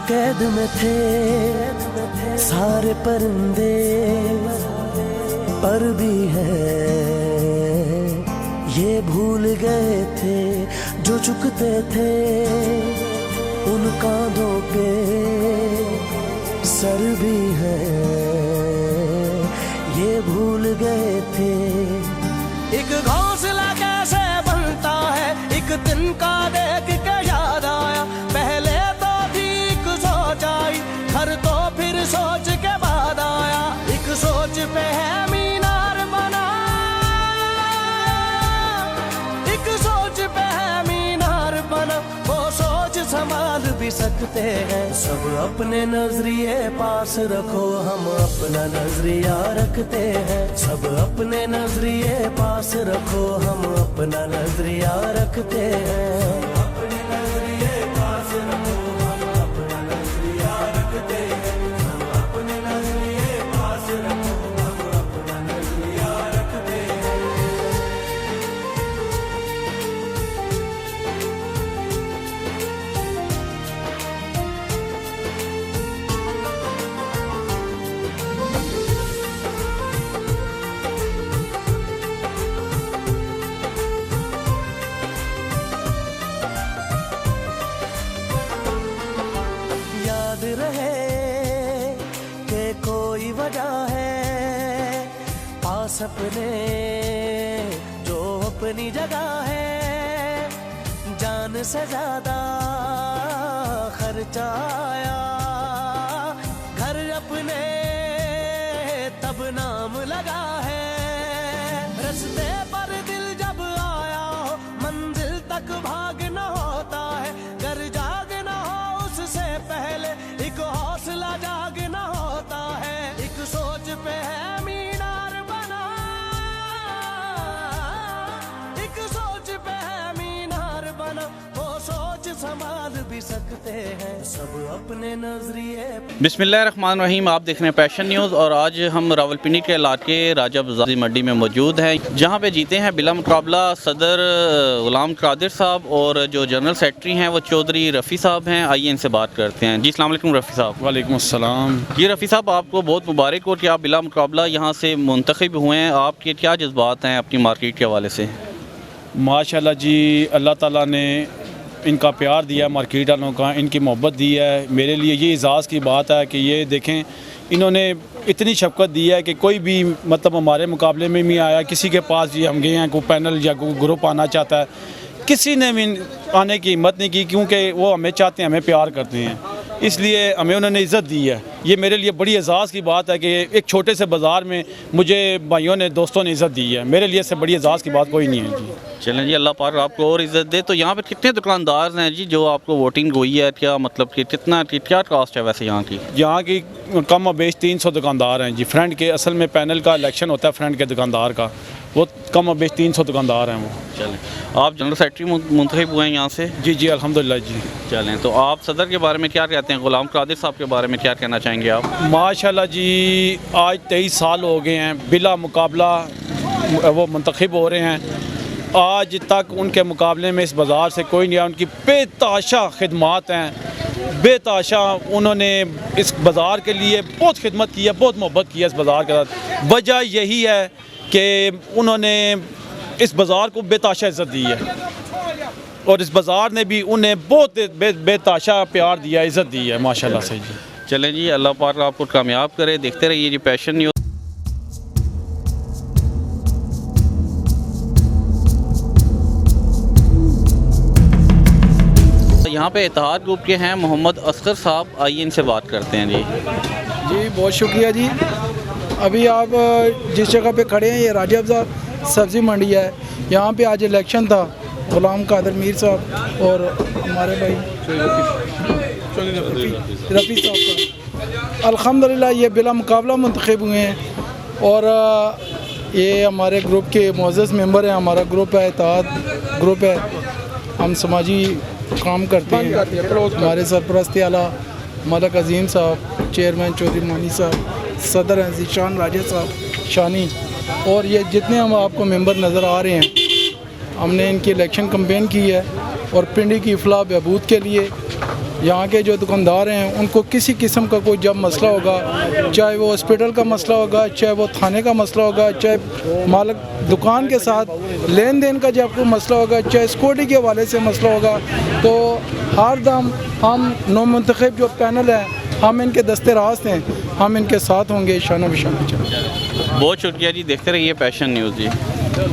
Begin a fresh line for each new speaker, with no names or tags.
कैद में थे सारे परिंदे, पर भी है ये भूल गए थे जो झुकते थे उन कांधों पे सर भी है, ये भूल गए थे। एक घोंसला कैसे बनता है एक दिन का देख के याद आया, पहले तो ठीक सोच आई घर तो फिर सोच के बाद आया, एक सोच पे है मीनार बना, एक सोच पे है मीनार बना, वो सोच संभाल भी सकते हैं। सब अपने नजरिए पास रखो, हम अपना नजरिया रखते हैं। सब अपने नजरिए पास रखो, हम अपना नजरिया रखते हैं। अपने नजरिए पास रखो, हम अपना नजरिया रखते हैं। हम अपने नजरिए पास रखो, हम अपना नजरिया रखते हैं। याद रहे कि कोई वजह है पास अपने जो अपनी जगह है, जान से ज्यादा खर्चा आया घर अपने तब नाम लगा है, रस्ते पर दिल जब आया हो मंजिल तक भागना होता है, घर जागना हो उससे पहले एक हौसला जागना होता है, एक सोच पे है मीनार बना, एक सोच पे है मीनार बना, वो सोच संभाल भी सकते हैं। सब अपने नजरिए।
बिस्मिल्लाहिर्रहमानिर्रहीम, आप देख रहे हैं पैशन न्यूज़ और आज हम रावलपिंडी के इलाके राजा बाज़ार मंडी में मौजूद हैं, जहां पे जीते हैं बिला मुकाबला सदर गुलाम कादिर साहब और जो जनरल सेक्रेटरी हैं वो चौधरी रफ़ी साहब हैं। आइए इनसे बात करते हैं। जी अस्सलाम वालेकुम रफ़ी साहब।
वालेकुम अस्सलाम।
जी रफ़ी साहब, आपको बहुत मुबारक हो कि आप बिला मुकाबला यहाँ से मुंतखब हुए हैं। आपके क्या जज्बात हैं अपनी मार्केट के हवाले से?
माशाल्लाह जी, अल्लाह ताला ने इनका प्यार दिया, मार्केट वालों का इनकी मोहब्बत दी है। मेरे लिए ये एज़ाज़ की बात है कि ये देखें इन्होंने इतनी शफ़क़त दी है कि कोई भी मतलब हमारे मुकाबले में भी आया, किसी के पास जी हम गए हैं कोई पैनल या कोई ग्रुप आना चाहता है, किसी ने भी आने की हिम्मत नहीं की, क्योंकि वो हमें चाहते हैं, हमें प्यार करते हैं, इसलिए हमें उन्होंने इज़्ज़त दी है। ये मेरे लिए बड़ी एज़ाज़ की बात है कि एक छोटे से बाज़ार में मुझे भाइयों ने, दोस्तों ने इज़्ज़त दी है। मेरे लिए इससे बड़ी एज़ाज़ की बात कोई नहीं है जी।
चलें जी, अल्लाह पाक आपको और इज़्ज़त दे। तो यहाँ पर कितने दुकानदार हैं जी जो आपको वोटिंग हुई है? क्या मतलब कि कितना क्या कास्ट है वैसे यहाँ की?
यहाँ की कम बेश 300 दुकानदार हैं जी। फ्रंट के असल में पैनल का इलेक्शन होता है, फ्रंट के दुकानदार का, वो कम बेश 300 दुकानदार हैं वो।
चलें, आप जनरल सेक्रेटरी मुंतखब हुए हैं यहाँ से?
जी जी अल्हम्दुलिल्लाह जी।
चलें, तो आप सदर के बारे में क्या कहते हैं? गुलाम कादिर साहब के बारे में क्या कहना चाहेंगे आप?
माशाल्लाह जी, आज 23 साल हो गए हैं बिला मुकाबला वो मुंतखब हो रहे हैं। आज तक उनके मुकाबले में इस बाज़ार से कोई नहीं आया। उनकी बेताशा खिदमात हैं, बेताशा उन्होंने इस बाज़ार के लिए बहुत खिदमत की है, बहुत मोहब्बत की है इस बाज़ार के साथ। वजह यही है कि उन्होंने इस बाज़ार को बेताशा इज़्ज़त दी है और इस बाज़ार ने भी उन्हें बहुत बेताशा प्यार दिया, इज़्ज़त दी है माशाल्लाह से जी।
चलें जी, अल्लाह पाक आपको कामयाब करे। देखते रहिए जी पैशन न्यूज़। यहाँ पे इत्तेहाद ग्रुप के हैं मोहम्मद असगर साहब, आइए इनसे बात करते हैं जी।
जी बहुत शुक्रिया जी। अभी आप जिस जगह पे खड़े हैं ये राजा बाज़ार सब्ज़ी मंडी है। यहाँ पे आज इलेक्शन था, गुलाम कादिर मीर साहब और हमारे भाई रफ़ी साहब का। अल्हम्दुलिल्लाह ये बिला मुकाबला मुंतखब हुए हैं और ये हमारे ग्रुप के मुअज़्ज़ज़ मेंबर हैं। हमारा ग्रुप है, इत्तेहाद ग्रुप है, हम समाजी काम करते हैं। हमारे सरपरस्त आला मलक अज़ीम साहब, चेयरमैन चौधरी मानी साहब, सदर हैं ज़ीशान राजा साहब शानी, और ये जितने हम आपको मेंबर नज़र आ रहे हैं, हमने इनकी इलेक्शन कैंपेन की है और पिंडी की इफ़लाह बहबूद के लिए यहाँ के जो दुकानदार हैं उनको किसी किस्म का कोई जब मसला होगा, चाहे वो हॉस्पिटल का मसला होगा, चाहे वो थाने का मसला होगा, चाहे मालिक दुकान के साथ लेन देन का जब कोई मसला होगा, चाहे सिक्योरिटी के हवाले से मसला होगा, तो हर दम हम नौमुंतखब जो पैनल है हम इनके दस्ते रास्त हैं, हम इनके साथ होंगे शाना बिशाना।
बहुत शुक्रिया जी, देखते रहिए पैशन न्यूज़ जी।